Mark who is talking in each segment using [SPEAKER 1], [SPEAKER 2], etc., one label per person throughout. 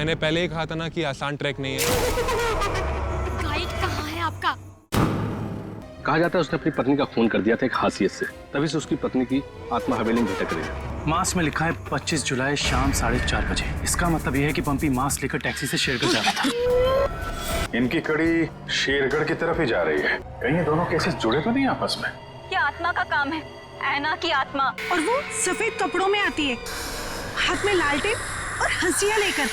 [SPEAKER 1] मैंने पहले ही कहा था ना कि आसान ट्रैक नहीं है।
[SPEAKER 2] गाइड कहाँ है आपका?
[SPEAKER 3] कहा जाता है उसने अपनी पत्नी का खून कर दिया था एक हासियत से, तभी से उसकी पत्नी की आत्मा हवेली में भटक रही है।
[SPEAKER 4] मास में लिखा है 25 जुलाई शाम 4:30 बजे। इसका मतलब यह है कि पंपी मास लेकर टैक्सी से शेरगढ़ जा रहा था।
[SPEAKER 5] इनकी कड़ी शेरगढ़ की तरफ ही जा रही है। कहीं ये दोनों केसेस जुड़े तो नहीं आपस में?
[SPEAKER 6] ये आत्मा का काम है, ऐना की आत्मा।
[SPEAKER 7] और वो सफेद कपड़ों में आती है, हाथ में लालटेन और हंसिया लेकर।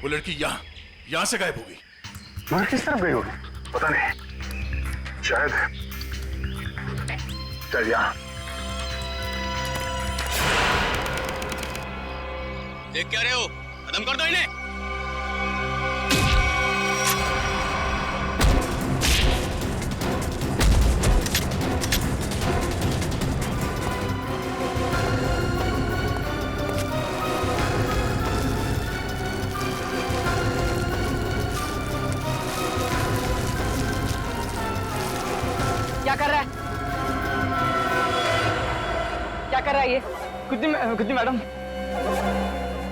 [SPEAKER 5] वो लड़की यहाँ से गायब हो गई। मगर किस तरफ गई होगी पता नहीं। शायद यहाँ।
[SPEAKER 8] देख क्या रहे हो? खत्म कर दो इन्हें।
[SPEAKER 9] क्या कर रहा है? क्या कर रहा है ये? कुछ नहीं मैडम,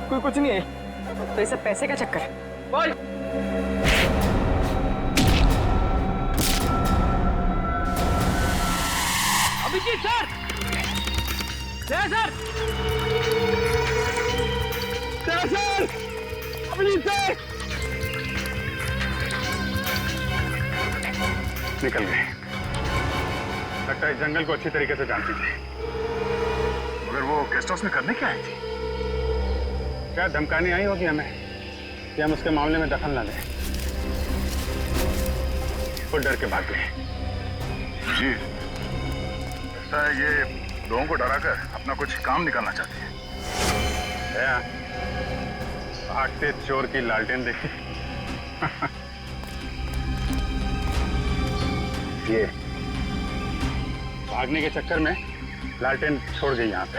[SPEAKER 9] कोई कुछ नहीं है। तो ये सब पैसे का चक्कर है। बोल। Abhijeet sir, sir, Abhijeet sir
[SPEAKER 5] निकल गए। लगता है जंगल को अच्छी तरीके से जानती थी। मगर वो गेस्ट हाउस में करने क्या आई थी? क्या धमकाने आई होगी हमें कि हम उसके मामले में दखल ना दें। वो डर के भाग गए। जी, लगता है ये लोगों को डराकर अपना कुछ काम निकालना चाहती है। भागते चोर की लालटेन देखी। ये भागने के चक्कर में लालटेन छोड़ गई यहाँ पे।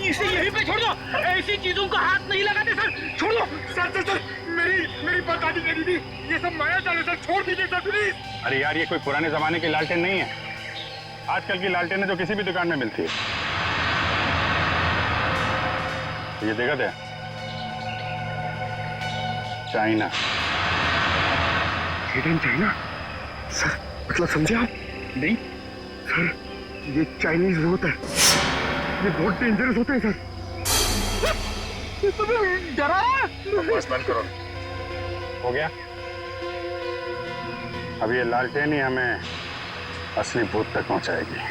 [SPEAKER 9] इसे यहीं पे छोड़ दो, ऐसी चीजों को हाथ नहीं लगाते सर, छोड़ दो। सर मेरी बात आदि करी थी, ये सब माया जाल है सर, छोड़ दीजिए सर प्लीज।
[SPEAKER 5] अरे यार ये कोई पुराने जमाने की लालटेन नहीं है। आजकल की लालटेन जो किसी भी दुकान में मिलती है। ये देखा था चाइना। चाइना सर, मतलब समझे आप? नहीं सर, ये चाइनीज होता है, ये बहुत डेंजरस होते हैं सर।
[SPEAKER 9] डरा
[SPEAKER 5] बस बंद करो। हो गया? अब ये लालटेन ही हमें असली भूत तक पहुंचाएगी।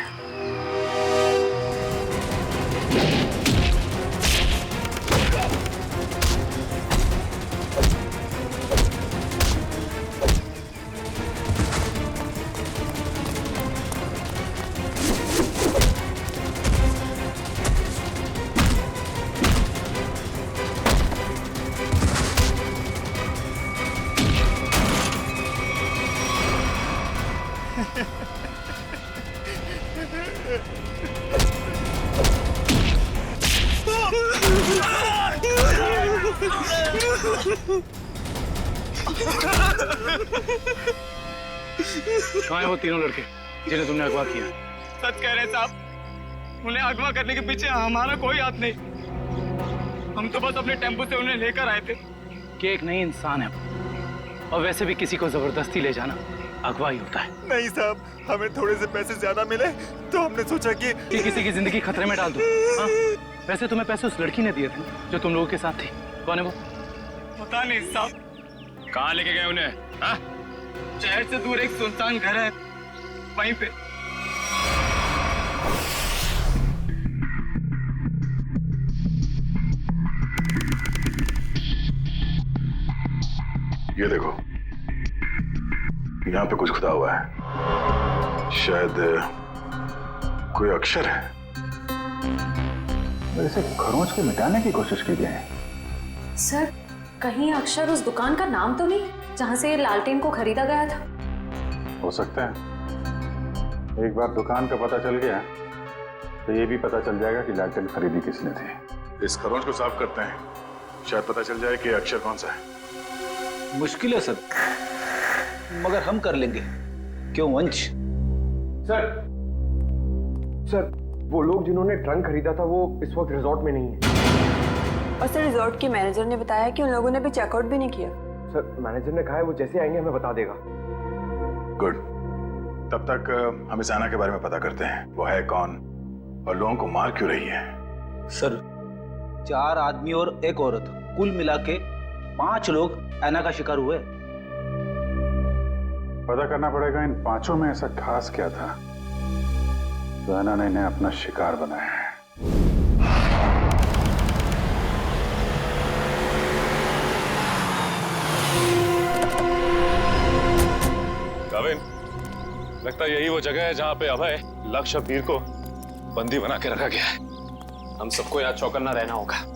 [SPEAKER 4] कहाँ हैं वो तीनों लड़के जिन्हें तुमने अगवा किया?
[SPEAKER 9] सच कह रहे साहब, उन्हें अगवा करने के पीछे हमारा कोई हाथ नहीं। हम तो बस अपने टेम्पो से उन्हें लेकर आए थे।
[SPEAKER 4] कि एक नई इंसान है और वैसे भी किसी को जबरदस्ती ले जाना अगवा ही होता है।
[SPEAKER 10] नहीं साहब, हमें थोड़े से पैसे ज्यादा मिले तो हमने सोचा कि
[SPEAKER 4] किसी की जिंदगी खतरे में डाल दो। हाँ? वैसे तुम्हें पैसे उस लड़की ने दिए थे जो तुम लोगों के साथ थी। कौन है वो?
[SPEAKER 9] पता नहीं साहब।
[SPEAKER 8] कहाँ लेके गए उन्हें? हाँ?
[SPEAKER 9] शहर से दूर एक सुनसान घर है, वहीं पे।
[SPEAKER 5] ये देखो, यहाँ पे कुछ खुदा हुआ है। शायद कोई अक्षर है। इसे खरोंच के मिटाने की कोशिश की गई है।
[SPEAKER 6] सर, कहीं अक्षर उस दुकान का नाम तो नहीं जहाँ से लालटेन को खरीदा गया था?
[SPEAKER 5] हो सकता है। एक बार दुकान का पता चल गया तो ये भी पता चल जाएगा कि लालटेन खरीदी किसने थी। इस खरोंच को साफ करते हैं, शायद पता चल जाए कि अक्षर कौन सा है।
[SPEAKER 11] मुश्किल है सर, मगर हम कर लेंगे। क्यों वंश?
[SPEAKER 9] सर वो लोग जिन्होंने ट्रंक खरीदा था वो इस वक्त रिजॉर्ट में नहीं है।
[SPEAKER 7] और सर रिजॉर्ट के मैनेजर ने बताया कि उन लोगों ने अभी चेकआउट भी नहीं किया।
[SPEAKER 9] सर मैनेजर ने कहा है वो जैसे आएंगे हमें बता देगा।
[SPEAKER 5] गुड, तब तक हम इस आना के बारे में पता करते हैं, वो है कौन और लोगों को मार क्यों रही है।
[SPEAKER 11] सर 4 आदमी और 1 औरत, कुल मिला के 5 लोग ऐना का शिकार हुए।
[SPEAKER 5] पता करना पड़ेगा इन 5 में ऐसा खास क्या था तो ऐना ने इन्हें अपना शिकार बनाया है।
[SPEAKER 10] गाविन, लगता है यही वो जगह है जहां पे अभय लक्ष्य वीर को बंदी बना के रखा गया है।
[SPEAKER 8] हम सबको यहाँ चौकन्ना रहना होगा।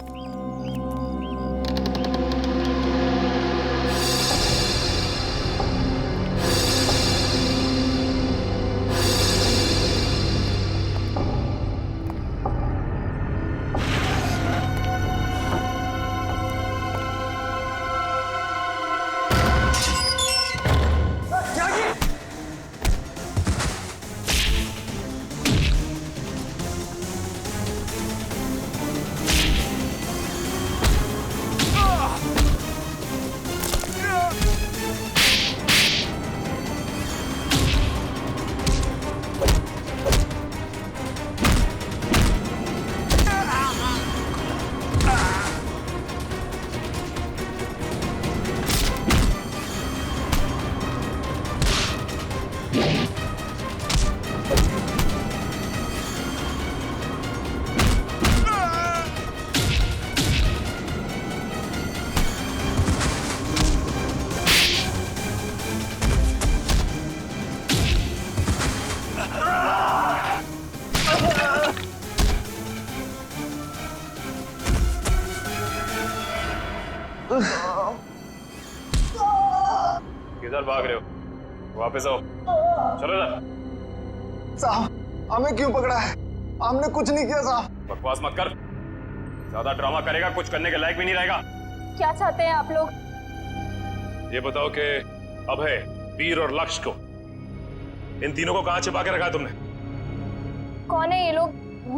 [SPEAKER 10] किधर भाग रहे हो? वापस आओ, चलो ना।
[SPEAKER 9] साहब हमें क्यों पकड़ा है? हमने कुछ नहीं किया साहब।
[SPEAKER 10] बकवास मत कर, ज्यादा ड्रामा करेगा कुछ करने के लायक भी नहीं रहेगा।
[SPEAKER 6] क्या चाहते हैं आप लोग?
[SPEAKER 10] ये बताओ कि अभय, वीर और लक्ष्य को, इन तीनों को कहां छिपा के रखा तुमने?
[SPEAKER 6] कौन है ये लोग?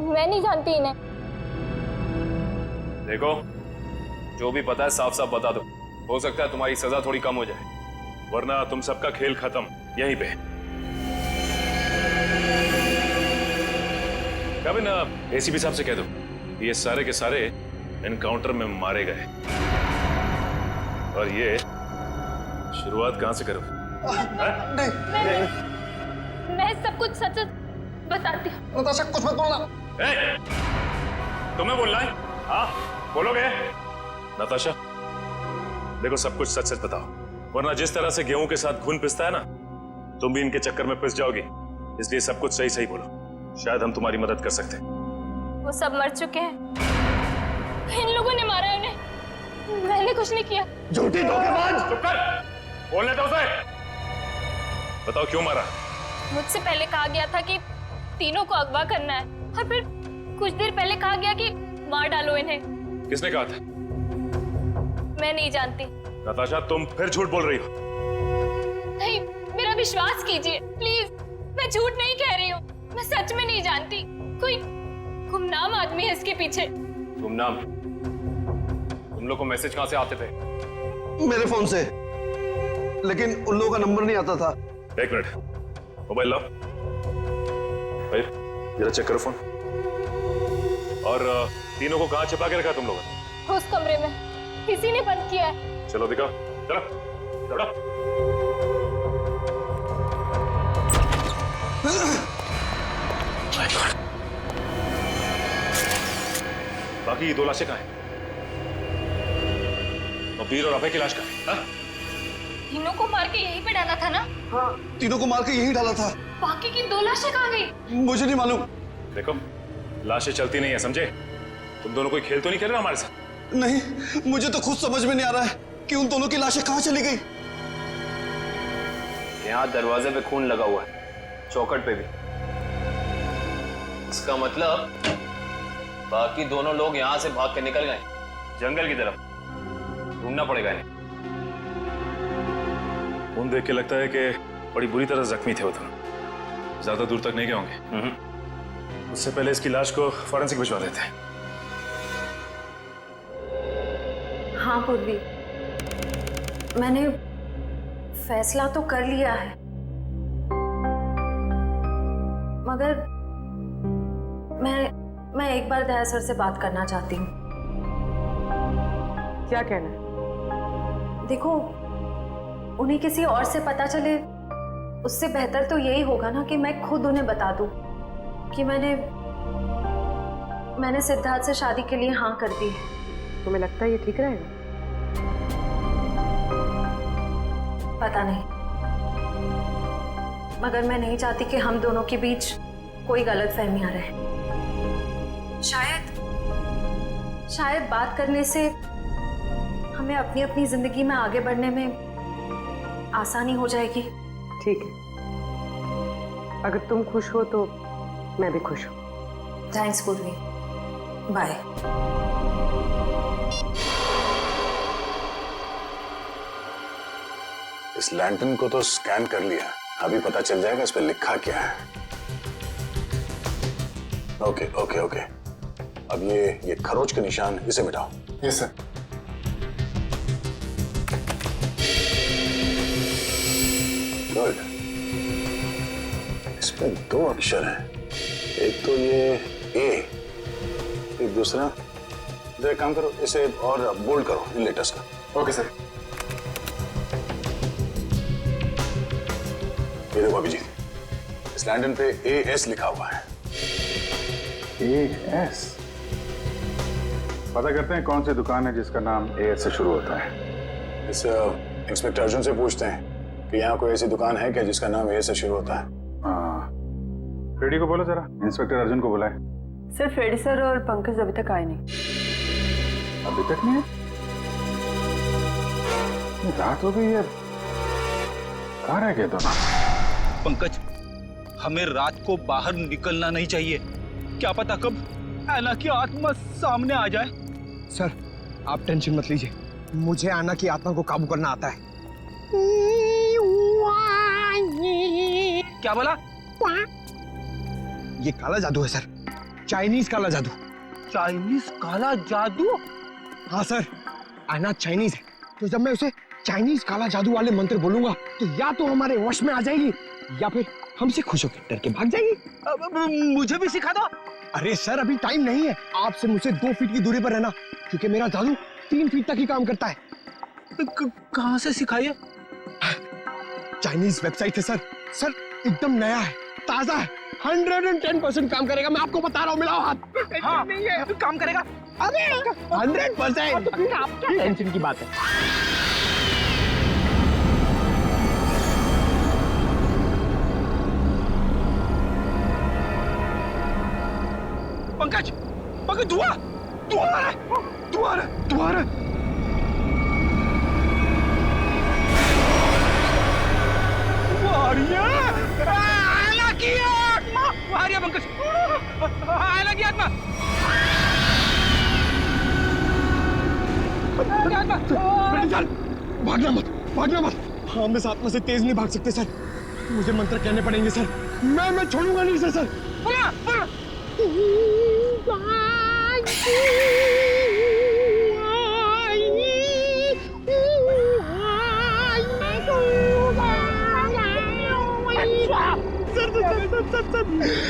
[SPEAKER 6] मैं नहीं जानती इन्हें।
[SPEAKER 10] देखो, जो भी पता है साफ साफ बता दो, हो सकता है तुम्हारी सजा थोड़ी कम हो जाए, वरना तुम सबका खेल खत्म यहीं पे। कभी ना एसीपी साहब से कह दो ये सारे के सारे एनकाउंटर में मारे गए, और ये शुरुआत कहां से करो?
[SPEAKER 6] मैं सब कुछ सच बताती हूँ।
[SPEAKER 9] नताशा कुछ मत बोलना।
[SPEAKER 10] तुम्हें बोलना है? हाँ बोलोगे? नताशा देखो, सब कुछ सच सच बताओ, वरना जिस तरह से गेहूं के साथ खून पिसता है ना, तुम भी इनके चक्कर में पिस जाओगी। इसलिए सब कुछ सही सही बोलो, शायद हम तुम्हारी मदद कर सकते हैं।
[SPEAKER 6] वो सब मर चुके हैं, इन लोगों ने मारा है उन्हें, मैंने कुछ नहीं किया।
[SPEAKER 9] झूठी धोखेबाज!
[SPEAKER 10] चुप कर, बोलने दो उसे। बताओ क्यों मारा?
[SPEAKER 6] मुझसे पहले कहा गया था कि तीनों को अगवा करना है, और फिर कुछ देर पहले कहा गया कि मार डालो इन्हें।
[SPEAKER 10] किसने कहा था?
[SPEAKER 6] मैं नहीं जानती।
[SPEAKER 10] नताशा तुम फिर झूठ बोल रही हो।
[SPEAKER 6] नहीं, मेरा विश्वास कीजिए प्लीज, मैं झूठ नहीं कह रही हूँ, मैं सच में नहीं जानती। कोई गुमनाम आदमी है इसके पीछे।
[SPEAKER 10] गुमनाम? तुम लोग को मैसेज कहां से आते थे?
[SPEAKER 9] मेरे फोन से, लेकिन उन लोगों का नंबर नहीं आता था।
[SPEAKER 10] 1 मिनट, मोबाइल लाओ भाई, जरा चेक करो फोन। और तीनों को कहां छिपा के रखा तुम लोगों ने?
[SPEAKER 6] उस कमरे में, किसी ने बंद किया है।
[SPEAKER 10] चलो दिखाओ, चलो चलो। बाकी 2 लाशें कहां हैं? और वीर और अभय की लाश कहां है?
[SPEAKER 6] तीनों को मार के यहीं पे डाला था ना?
[SPEAKER 9] हाँ, तीनों को मार के यहीं डाला था।
[SPEAKER 6] बाकी की 2 लाशें कहाँ गई?
[SPEAKER 9] मुझे नहीं मालूम।
[SPEAKER 10] देखो, लाशें चलती नहीं है, समझे? तुम दोनों कोई खेल तो नहीं खेल रहे हमारे साथ?
[SPEAKER 9] नहीं, मुझे तो खुद समझ में नहीं आ रहा है कि उन दोनों की लाशें कहाँ चली गई।
[SPEAKER 8] यहाँ दरवाजे पे खून लगा हुआ है, चौखट पे भी। इसका मतलब बाकी दोनों लोग यहाँ से भाग के निकल गए जंगल की तरफ। ढूंढना पड़ेगा इन्हें।
[SPEAKER 10] खून देख के लगता है कि बड़ी बुरी तरह जख्मी थे वो दोनों। ज्यादा दूर तक नहीं गए होंगे। उससे पहले इसकी लाश को फॉरेंसिक भिजवा देते हैं।
[SPEAKER 12] हाँ पूर्वी, मैंने फैसला तो कर लिया है, मगर मैं एक बार दया सर से बात करना चाहती हूँ।
[SPEAKER 7] क्या कहना है?
[SPEAKER 12] देखो, उन्हें किसी और से पता चले उससे बेहतर तो यही होगा ना कि मैं खुद उन्हें बता दूं कि मैंने सिद्धार्थ से शादी के लिए हाँ कर दी है।
[SPEAKER 7] तुम्हें लगता है ये ठीक रहेगा?
[SPEAKER 12] पता नहीं, मगर मैं नहीं चाहती कि हम दोनों के बीच कोई गलतफहमियां रहे। शायद बात करने से हमें अपनी अपनी जिंदगी में आगे बढ़ने में आसानी हो जाएगी।
[SPEAKER 7] ठीक है, अगर तुम खुश हो तो मैं भी खुश हूँ।
[SPEAKER 12] थैंक्स पूर्वी, बाय।
[SPEAKER 5] इस लैंटर्न को तो स्कैन कर लिया, अभी पता चल जाएगा इस पे लिखा क्या है। ओके ओके ओके, अब ये खरोच के निशान इसे मिटाओ। Yes sir. गुड, इसमें दो अक्षर हैं, एक तो ये ए, एक दूसरा। तो एक काम करो, इसे और बोल्ड करो इन लेटर्स का। Okay sir. ये देखो अभिजीत, इस लैंडन पे AS लिखा हुआ है। AS? पता करते हैं कौन सी दुकान है जिसका नाम AS से शुरू होता है। इस इंस्पेक्टर अर्जुन से पूछते हैं कि यहाँ कोई ऐसी दुकान है क्या जिसका नाम AS से शुरू होता है। हाँ, फ्रेडी को बोलो जरा, इंस्पेक्टर अर्जुन को बुलाए।
[SPEAKER 7] सर, फ्रेडी सर और पंकज अभी तक आए नहीं।
[SPEAKER 5] अभी तक नहीं है? रात हो गई है, कहाँ रह गए दोनों?
[SPEAKER 11] पंकज, हमें रात को बाहर निकलना नहीं चाहिए। क्या पता कब ऐना की आत्मा सामने आ जाए।
[SPEAKER 9] सर, आप टेंशन मत लीजिए, मुझे आना की आत्मा को काबू करना आता है।
[SPEAKER 11] क्या बोला?
[SPEAKER 9] ये काला जादू है सर, चाइनीज काला जादू।
[SPEAKER 11] चाइनीज काला जादू?
[SPEAKER 9] हाँ सर, आना चाइनीज है, तो जब मैं उसे चाइनीज काला जादू वाले मंत्र बोलूंगा तो या तो हमारे वश में आ जाएगी या फिर हमसे खुश होकर डर के भाग जाएगी।
[SPEAKER 11] मुझे भी सिखा दो।
[SPEAKER 9] अरे सर, अभी टाइम नहीं है, आपसे मुझसे 2 फीट की दूरी पर रहना, क्योंकि मेरा जादू 3 फीट तक ही काम करता है।
[SPEAKER 11] कहाँ से सिखाइए?
[SPEAKER 9] चाइनीज वेबसाइट है सर। सर, एकदम नया है, ताजा है, 110% काम करेगा, मैं आपको बता रहा हूँ। मिलाओ हाथ।
[SPEAKER 11] हाँ, नहीं है, काम करेगा।
[SPEAKER 9] अरे 100%। टेंशन की बात है।
[SPEAKER 11] पंकज, पंकज, धुआं आ रहा है, धुआं आ रहा है। आयला की आत्मा आ रही है पंकज, आयला की आत्मा।
[SPEAKER 9] भागना मत। हम इस आत्मा से तेज नहीं भाग सकते सर, मुझे मंत्र कहने पड़ेंगे सर। मैं छोड़ूंगा नहीं सर।
[SPEAKER 11] बोला।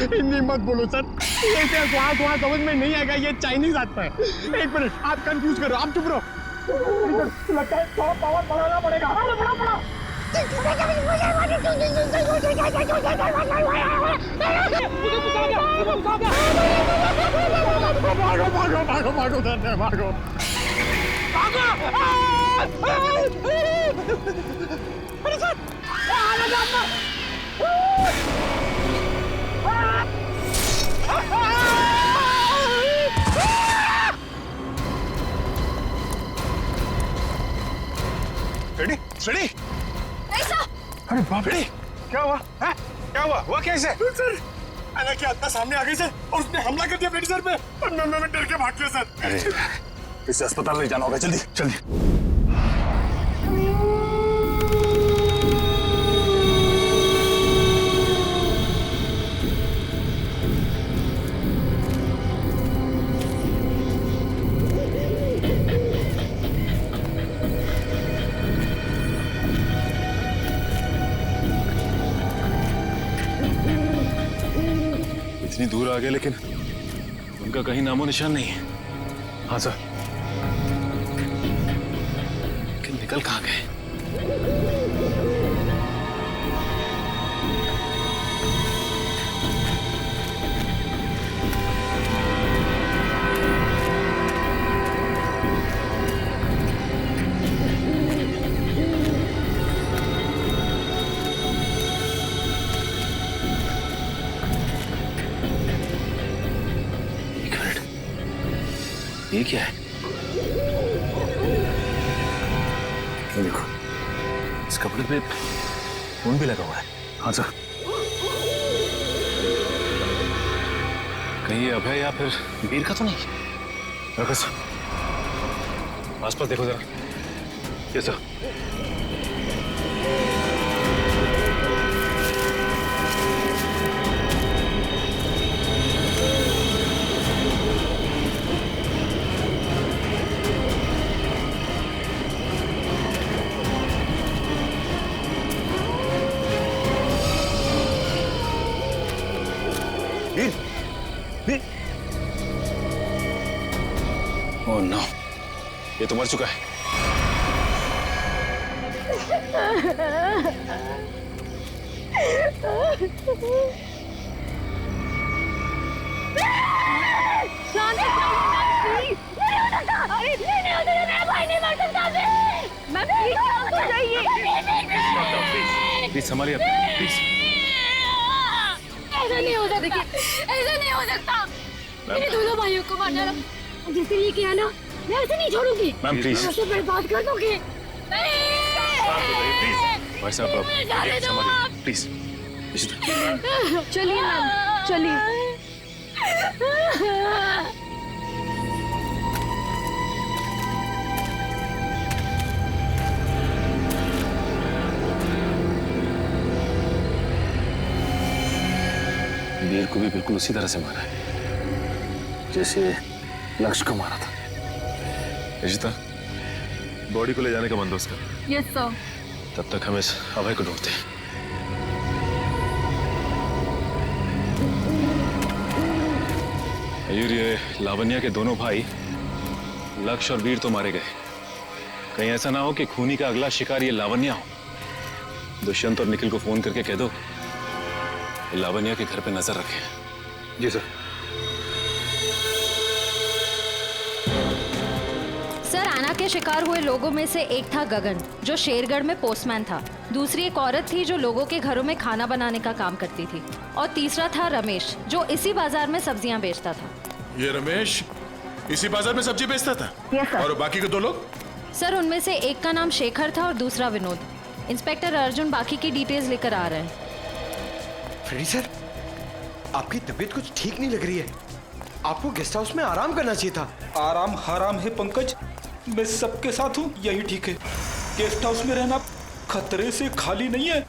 [SPEAKER 9] हिंदी मत बोलो सर, ये वहाँ समझ में नहीं आएगा, ये चाइनीज आत्मा है। 1 मिनट, आप कंफ्यूज करो, आप चुप रहो। लगता है थोड़ा पावर बढ़ाना पड़ेगा। भागो।
[SPEAKER 11] अरे सर,
[SPEAKER 9] फ्रेडी।
[SPEAKER 6] ऐसा?
[SPEAKER 9] अरे बाप रे, क्या हुआ? हुआ कैसे?
[SPEAKER 11] सर,
[SPEAKER 9] आना की आत्मा सामने आ गई सर और उसने हमला कर दिया फ्रेडी सर पे और मैं डर के भाग गया सर।
[SPEAKER 10] अरे इसे अस्पताल ले जाना होगा, जल्दी जल्दी। इतनी दूर आ गए लेकिन उनका कहीं नामो निशान नहीं है। हाँ सर, लेकिन निकल कहाँ गए? ये क्या है? ये देखो, इस कपड़े पे खून भी लगा हुआ है। हाँ सर, कहीं ये अभय या फिर वीर का तो नहीं? रखो सर, आसपास देखो जरा। ये सर, ओह नो, ये तो मर चुका है। प्लीज संभालिए, प्लीज।
[SPEAKER 2] ऐसा नहीं हो सकता, ऐसा नहीं हो सकता। मेरे दोनों भाइयों को मार डाला, जिसने ये किया ना, मैं ऐसे नहीं छोड़ूंगी।
[SPEAKER 10] मैम प्लीज,
[SPEAKER 2] मैं उसे बर्बाद कर दूंगी।
[SPEAKER 10] भाई साहब आप संभालिए, प्लीज।
[SPEAKER 12] चलिए मैम, चलिए।
[SPEAKER 10] वीर को भी बिल्कुल उसी तरह से मारा है जैसे लक्ष्य को मारा था। रिशिता, बॉडी को ले जाने का बंदोबस्त कर।
[SPEAKER 12] Yes sir.
[SPEAKER 10] तब तक हम इस अभय को ढूंढते हैं। मयूर, ये लावण्या के दोनों भाई लक्ष्य और वीर तो मारे गए। कहीं ऐसा ना हो कि खूनी का अगला शिकार ये लावण्या हो। दुष्यंत और निखिल को फोन करके कह दो लावण्या के घर पे नजर रखें। जी सर।
[SPEAKER 12] सर, आना के शिकार हुए लोगों में से एक था गगन, जो शेरगढ़ में पोस्टमैन था। दूसरी एक औरत थी जो लोगों के घरों में खाना बनाने का काम करती थी। और तीसरा था रमेश, जो इसी बाजार में सब्जियां बेचता था।
[SPEAKER 5] ये रमेश इसी बाजार में सब्जी बेचता था?
[SPEAKER 7] Yes sir.
[SPEAKER 5] और बाकी के दो लोग?
[SPEAKER 12] सर, उनमें से एक का नाम शेखर था और दूसरा विनोद। इंस्पेक्टर अर्जुन बाकी की डिटेल्स लेकर आ रहे हैं।
[SPEAKER 9] फ्रेडी सर, आपकी तबीयत कुछ ठीक नहीं लग रही है। आपको गेस्ट हाउस में आराम करना चाहिए था।
[SPEAKER 11] आराम हराम है पंकज, मैं सबके साथ हूँ, यही ठीक है। गेस्ट हाउस में रहना खतरे से खाली नहीं है।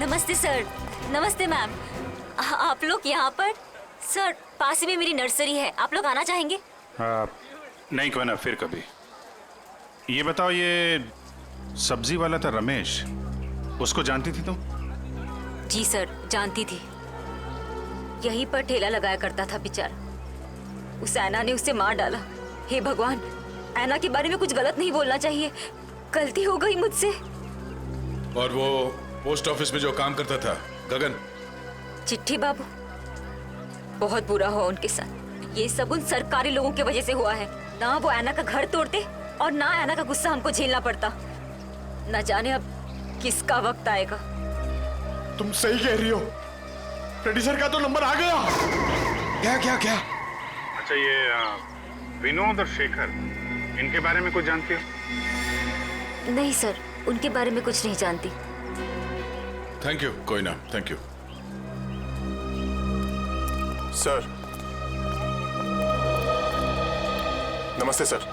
[SPEAKER 6] नमस्ते सर। नमस्ते मैम। आप लोग यहाँ पर? सर, पास ही में मेरी नर्सरी है, आप लोग आना चाहेंगे?
[SPEAKER 5] नहीं, क्यों ना, फिर कभी। ये बताओ, ये सब्जी वाला था रमेश, उसको जानती थी तुम?
[SPEAKER 6] जी सर, जानती थी। यहीं पर ठेला लगाया करता था बेचारा। उस ऐना ने उसे मार डाला। हे भगवान, ऐना के बारे में कुछ गलत नहीं बोलना चाहिए, गलती हो गई मुझसे।
[SPEAKER 5] और वो पोस्ट ऑफिस में जो काम करता था गगन?
[SPEAKER 6] चिट्ठी बाबू, बहुत बुरा हुआ उनके साथ। ये सब उन सरकारी लोगों की वजह से हुआ है। ना वो ऐना का घर तोड़ते और ना ऐना का गुस्सा हमको झेलना पड़ता। न जाने अब किसका वक्त आएगा।
[SPEAKER 9] तुम सही कह रही हो, फ्रेडी सर का तो नंबर आ गया। क्या क्या क्या?
[SPEAKER 5] अच्छा, ये विनोद और शेखर, इनके बारे में कुछ जानती हो?
[SPEAKER 6] नहीं सर, उनके बारे में कुछ नहीं जानती।
[SPEAKER 5] थैंक यू, कोई ना, थैंक यू।
[SPEAKER 13] सर नमस्ते सर।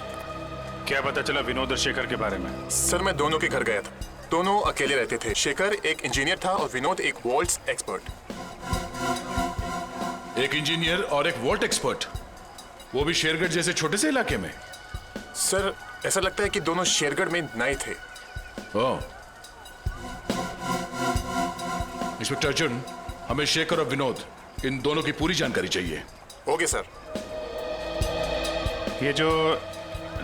[SPEAKER 10] क्या पता चला विनोद और शेखर के बारे में?
[SPEAKER 13] सर मैं दोनों के घर गया था, दोनों अकेले रहते थे। शेखर एक इंजीनियर था और विनोद एक वॉल्ट्स एक्सपर्ट।
[SPEAKER 14] एक इंजीनियर और एक वॉल्ट एक्सपर्ट, वो भी शेरगढ़ जैसे छोटे से इलाके में?
[SPEAKER 13] सर ऐसा लगता है कि दोनों शेरगढ़ में नए थे।
[SPEAKER 14] ओह। इंस्पेक्टर अर्जुन, हमें शेखर और विनोद इन दोनों की पूरी जानकारी चाहिए।
[SPEAKER 13] Okay sir.
[SPEAKER 10] ये जो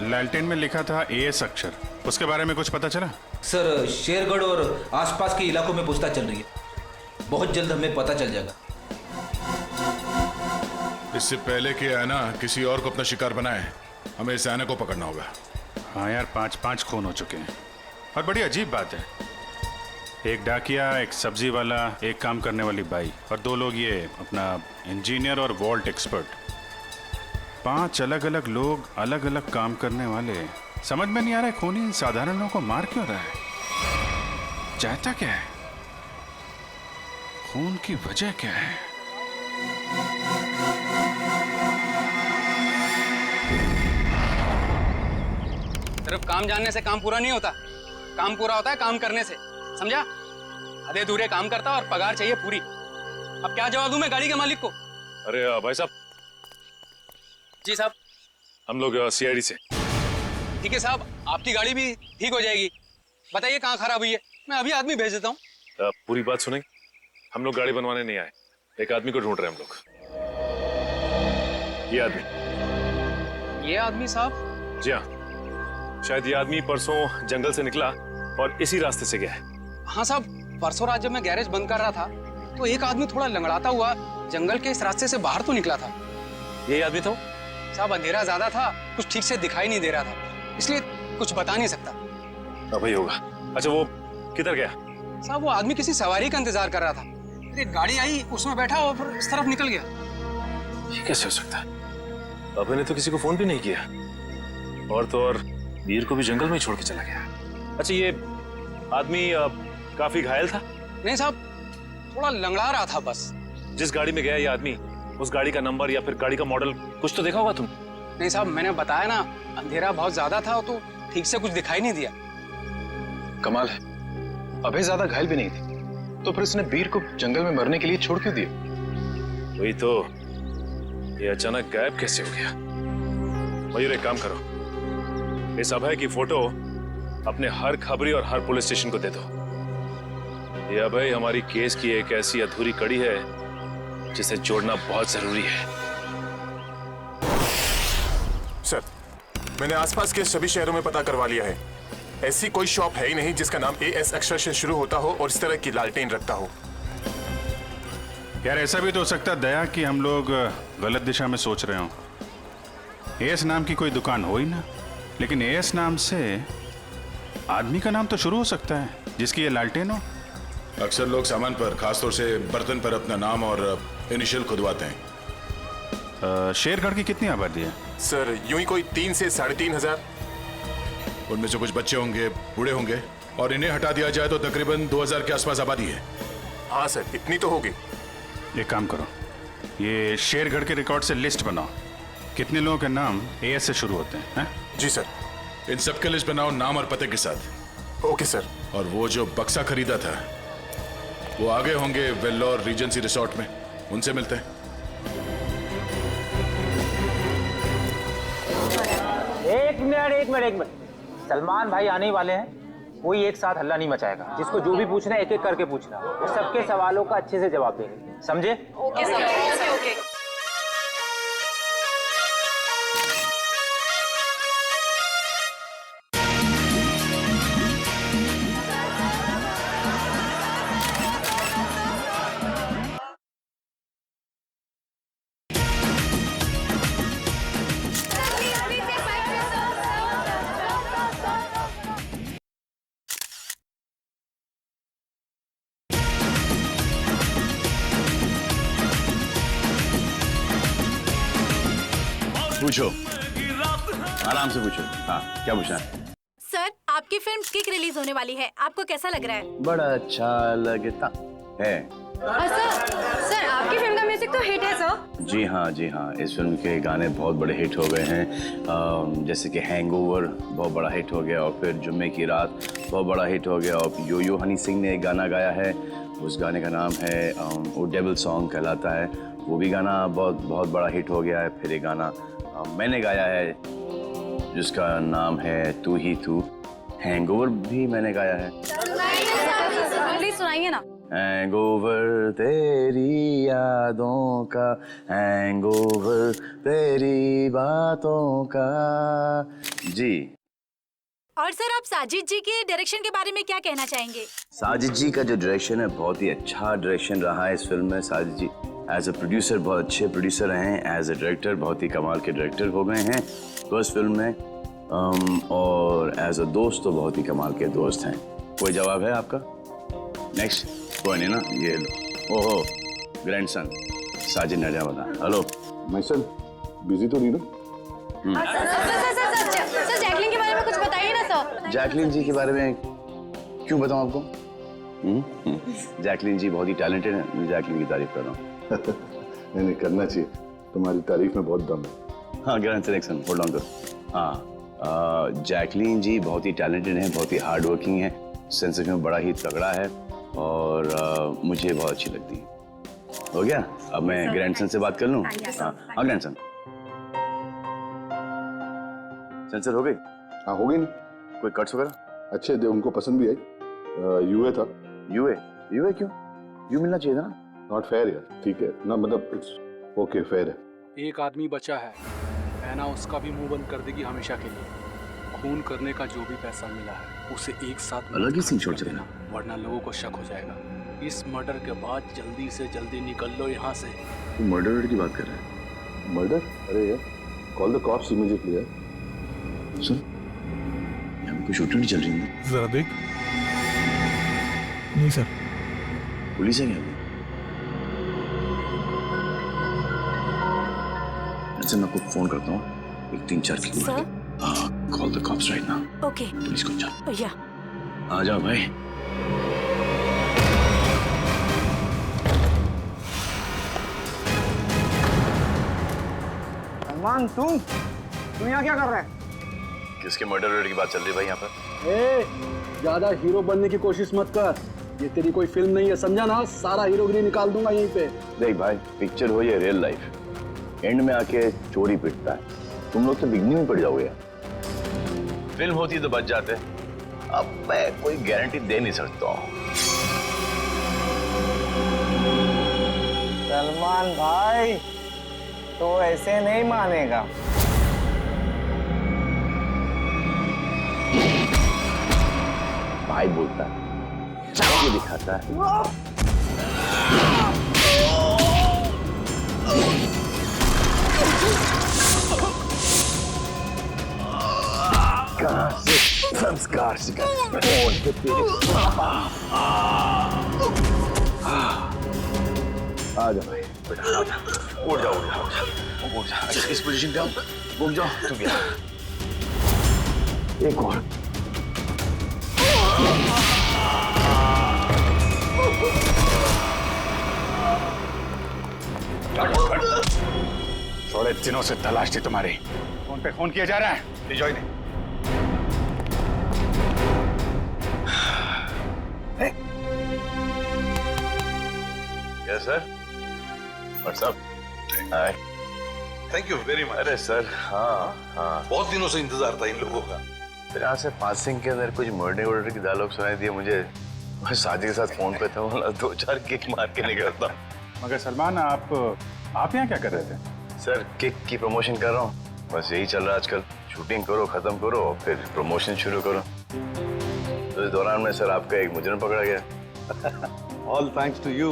[SPEAKER 10] लालटेन में लिखा था एएस अक्षर, उसके बारे में कुछ पता चला?
[SPEAKER 11] सर शेरगढ़ और आसपास के इलाकों में पूछताछ चल रही है, बहुत जल्द हमें पता चल जाएगा।
[SPEAKER 14] इससे पहले कि ऐना किसी और को अपना शिकार बनाए, हमें इस ऐना को पकड़ना होगा।
[SPEAKER 10] हाँ यार, 5 खून हो चुके हैं। और बड़ी अजीब बात है, एक डाकिया, एक सब्जी वाला, एक काम करने वाली बाई और 2 लोग ये अपना इंजीनियर और वॉल्ट एक्सपर्ट। 5 अलग अलग लोग, अलग अलग काम करने वाले। समझ में नहीं आ रहा है खूनी साधारण लोगों को मार क्यों रहा है? चाहता क्या है? खून की वजह क्या है?
[SPEAKER 15] सिर्फ काम जानने से काम पूरा नहीं होता, काम पूरा होता है काम करने से, समझा? आधे अधूरे काम करता और पगार चाहिए पूरी। अब क्या जवाब दूं मैं गाड़ी के मालिक को?
[SPEAKER 10] अरे भाई साहब।
[SPEAKER 15] जी साहब।
[SPEAKER 10] हम लोग सीआईडी से।
[SPEAKER 15] ठीक है साहब, आपकी गाड़ी भी ठीक हो जाएगी। बताइए कहाँ खराब हुई है, मैं अभी आदमी भेज देता हूँ।
[SPEAKER 10] पूरी बात सुनेंगे? हम लोग गाड़ी बनवाने नहीं आए, एक आदमी को ढूंढ रहे हैं हम लोग।
[SPEAKER 15] ये आदमी साहब?
[SPEAKER 10] जी हाँ, शायद ये आदमी परसों जंगल से निकला और इसी रास्ते से गया है।
[SPEAKER 15] हाँ साहब, परसों रात जब मैं गैरेज बंद कर रहा था तो एक आदमी थोड़ा लंगड़ाता हुआ जंगल के इस रास्ते से बाहर तो निकला था।
[SPEAKER 10] यही आदमी था?
[SPEAKER 15] साहब अंधेरा ज्यादा था, कुछ ठीक से दिखाई नहीं दे रहा था, इसलिए कुछ बता नहीं सकता।
[SPEAKER 10] अब ही होगा। अच्छा वो किधर गया?
[SPEAKER 15] साहब वो आदमी किसी सवारी का इंतजार कर रहा था, एक गाड़ी आई, उसमें बैठा और फिर इस तरफ निकल गया।
[SPEAKER 10] ये कैसे हो सकता है? अभय ने तो किसी को फोन भी नहीं किया, और तो और वीर को भी जंगल में ही छोड़ के चला गया। अच्छा ये आदमी काफी घायल था?
[SPEAKER 15] नहीं साहब, थोड़ा लंगड़ा रहा था बस।
[SPEAKER 10] जिस गाड़ी में गया ये आदमी, उस गाड़ी का नंबर या फिर गाड़ी का मॉडल कुछ तो देखा होगा तुम?
[SPEAKER 15] नहीं साहब, मैंने बताया ना, अंधेरा बहुत ज्यादा था तो ठीक से कुछ दिखाई नहीं दिया।
[SPEAKER 4] कमाल है, अभय ज्यादा घायल भी नहीं थी, तो फिर उसने वीर को जंगल में मरने के लिए छोड़ क्यों दिया?
[SPEAKER 10] वही तो, ये अचानक गायब कैसे हो गया? मयूर एक काम करो, इस अभय की फोटो अपने हर खबरी और हर पुलिस स्टेशन को दे दो। ये अभय हमारी केस की एक ऐसी अधूरी कड़ी है जिसे जोड़ना बहुत जरूरी है।
[SPEAKER 13] सर मैंने आसपास के सभी शहरों में पता करवा लिया है, ऐसी कोई शॉप है ही नहीं जिसका नाम एएस अक्षर से शुरू होता हो और इस तरह की लालटेन रखता हो।
[SPEAKER 10] यार ऐसा भी तो हो सकता है दया कि हम लोग गलत दिशा में सोच रहे हो। एएस नाम की कोई दुकान हो ही ना, लेकिन एएस नाम से आदमी का नाम तो शुरू हो सकता है जिसकी ये लालटेन हो।
[SPEAKER 14] अक्सर लोग सामान पर, खासतौर से बर्तन पर अपना नाम और इनिशियल खुदवाते हैं।
[SPEAKER 10] शेरगढ़ की कितनी आबादी है?
[SPEAKER 13] सर यूं ही कोई 3 से 3,500।
[SPEAKER 14] उनमें से कुछ बच्चे होंगे, बूढ़े होंगे, और इन्हें हटा दिया जाए तो तकरीबन 2000 के आसपास आबादी है।
[SPEAKER 13] हाँ सर, इतनी तो होगी।
[SPEAKER 10] एक काम करो, ये शेरगढ़ के रिकॉर्ड से लिस्ट बनाओ, कितने लोगों के नाम एएस से शुरू होते हैं?
[SPEAKER 13] जी सर।
[SPEAKER 14] इन सबके लिस्ट बनाओ नाम और पते के साथ।
[SPEAKER 13] Okay sir.
[SPEAKER 14] और वो जो बक्सा खरीदा था वो आगे होंगे वेल्लोर रीजेंसी रिसोर्ट में, उनसे मिलते हैं।
[SPEAKER 16] एक मिनट, सलमान भाई आने वाले हैं, कोई एक साथ हल्ला नहीं मचाएगा। जिसको जो भी पूछना है एक एक करके पूछना, वो सबके सवालों का अच्छे से जवाब देंगे, समझे?
[SPEAKER 2] Okay sir, okay.
[SPEAKER 17] पूछो, आराम से पूछो। हाँ, क्या पूछना है?
[SPEAKER 18] सर, आपकी फिल्म किक रिलीज होने वाली है, आपको कैसा लग रहा है?
[SPEAKER 17] बड़ा अच्छा लगता है।
[SPEAKER 2] सर आपकी फिल्म का म्यूजिक तो हिट है सर।
[SPEAKER 17] जी हाँ, इस फिल्म के गाने बहुत बड़े हिट हो गए हैं। जैसे कि हैंगओवर बहुत बड़ा हिट हो गया, और फिर जुम्मे की रात बहुत बड़ा हिट हो गया, और यो यो हनी सिंह ने एक गाना गाया है, उस गाने का नाम है वो डेविल सॉन्ग कहलाता है, वो भी गाना बहुत बड़ा हिट हो गया है। फिर एक गाना मैंने गाया है जिसका नाम है तू ही तू, हैंगओवर भी मैंने गाया है।
[SPEAKER 2] प्लीज सुनाइए ना।
[SPEAKER 17] हैंगओवर तेरी यादों का, हैंगओवर तेरी बातों का। जी।
[SPEAKER 18] और सर आप साजिद जी के डायरेक्शन के बारे में क्या कहना चाहेंगे?
[SPEAKER 17] साजिद जी का जो डायरेक्शन है बहुत ही अच्छा डायरेक्शन रहा है इस फिल्म में। साजिद जी एज अ प्रोड्यूसर बहुत अच्छे प्रोड्यूसर रहे हैं, एज अ डायरेक्टर बहुत ही कमाल के डायरेक्टर हो गए हैं फर्स्ट फिल्म में, और एज अ दोस्त तो बहुत ही कमाल के दोस्त हैं। कोई जवाब है आपका? नेक्स्ट कोई नहीं ना, ये लो। ओहो ग्रैंडसन साजिद नजावदा। हेलो
[SPEAKER 13] माय सन, बिजी तो नहीं ना?
[SPEAKER 2] सर जैकलिन के बारे में कुछ बताइए ना सर।
[SPEAKER 17] जैकलिन जी के बारे में क्यों बताऊं आपको? जैकलिन जी बहुत ही टैलेंटेड है, मैं जैकलिन की तारीफ कर रहा हूँ।
[SPEAKER 13] नहीं करना चाहिए, तुम्हारी तारीफ में बहुत दम है।
[SPEAKER 17] हाँ ग्रैंडसन एक्शन होल्ड ऑन करो। हाँ जैकलिन जी बहुत ही टैलेंटेड हैं, बहुत ही हार्ड वर्किंग है, सेंस ऑफ ह्यूमर बड़ा ही तगड़ा है, और मुझे बहुत अच्छी लगती है। हो गया? अब मैं ग्रैंडसन से बात कर लूँ? हाँ ग्रैंडसन सेंसर हो गई?
[SPEAKER 13] हाँ हो गई ना।
[SPEAKER 17] कोई कट्स वगैरह?
[SPEAKER 13] अच्छे थे, उनको पसंद भी आई। यूए था। यूए क्यों? यू मिलना चाहिए था ना। नॉट फेयर यार। ठीक है ना, मतलब इट्स ओके, फेयर है।
[SPEAKER 4] एक आदमी बचा है, ऐना उसका भी मुंह बंद कर देगी हमेशा के लिए। खून करने का जो भी पैसा मिला है उसे एक साथ
[SPEAKER 17] अलग ही सीन छोड़ देना,
[SPEAKER 4] वरना लोगों को शक हो जाएगा। इस मर्डर के बाद जल्दी से जल्दी निकल लो यहाँ से।
[SPEAKER 17] तू मर्डर की बात कर रहा है?
[SPEAKER 13] मर्डर? अरे यार कॉल द कॉप्स इमीडिएटली यार।
[SPEAKER 17] सुन, यहाँ पे कोई शूटिंग नहीं चल रही है?
[SPEAKER 1] जरा देख। नहीं सर।
[SPEAKER 17] पुलिस है क्या? अच्छा मैं आपको फोन करता हूँ, एक 3-4 की call the cops right now.
[SPEAKER 18] Okay.
[SPEAKER 17] Police को जाओ।
[SPEAKER 18] या
[SPEAKER 17] आ जाओ भाई।
[SPEAKER 9] सलमान तुम यहाँ क्या कर रहे हैं?
[SPEAKER 17] किसके मर्डर की बात चल रही है भाई यहाँ पर?
[SPEAKER 4] ज्यादा हीरो बनने की कोशिश मत कर, ये तेरी कोई फिल्म नहीं है, समझा ना? सारा हीरोगिरी निकाल दूंगा यहीं पे।
[SPEAKER 17] देख भाई, पिक्चर हो या रियल लाइफ, एंड में आके चोरी पिटता है। तुम लोग तो बिगनी में पड़ जाओगे यार। फिल्म होती तो बच जाते, अब मैं कोई गारंटी दे नहीं सकता हूँ।
[SPEAKER 16] सलमान भाई तो ऐसे नहीं मानेगा।
[SPEAKER 17] भाई बोलता है, चाल के दिखाता है। कहाँ से संस्कार सिखा? आ जा भाई, बेटा आ जा। उठ जा। इस पोजीशन पे आओ, घूम जाओ। तू भी आ। एक और।
[SPEAKER 11] थोड़े दिनों से तलाश थी तुम्हारी। फोन पे फोन किया जा रहा है। ले जाओ इन्हें।
[SPEAKER 17] Yes sir. What's up? Hi.
[SPEAKER 19] Thank you very much.
[SPEAKER 17] अरे सर हाँ,
[SPEAKER 19] बहुत दिनों से इंतजार था इन लोगों का।
[SPEAKER 17] फिर यहाँ से पासिंग के अंदर कुछ मर्डर की डायलॉग सुनाई दिए मुझे। मैं साजिद के साथ फोन पे था, 2-4 किक मार के निकलता।
[SPEAKER 11] मगर सलमान आप यहाँ क्या कर रहे थे?
[SPEAKER 17] सर किक की प्रमोशन कर रहा हूँ, बस यही चल रहा है आजकल। शूटिंग करो, खत्म करो, और फिर प्रमोशन शुरू करो। तो इस दौरान में सर आपका एक मुजरिम पकड़ा गया।
[SPEAKER 19] All thanks to you.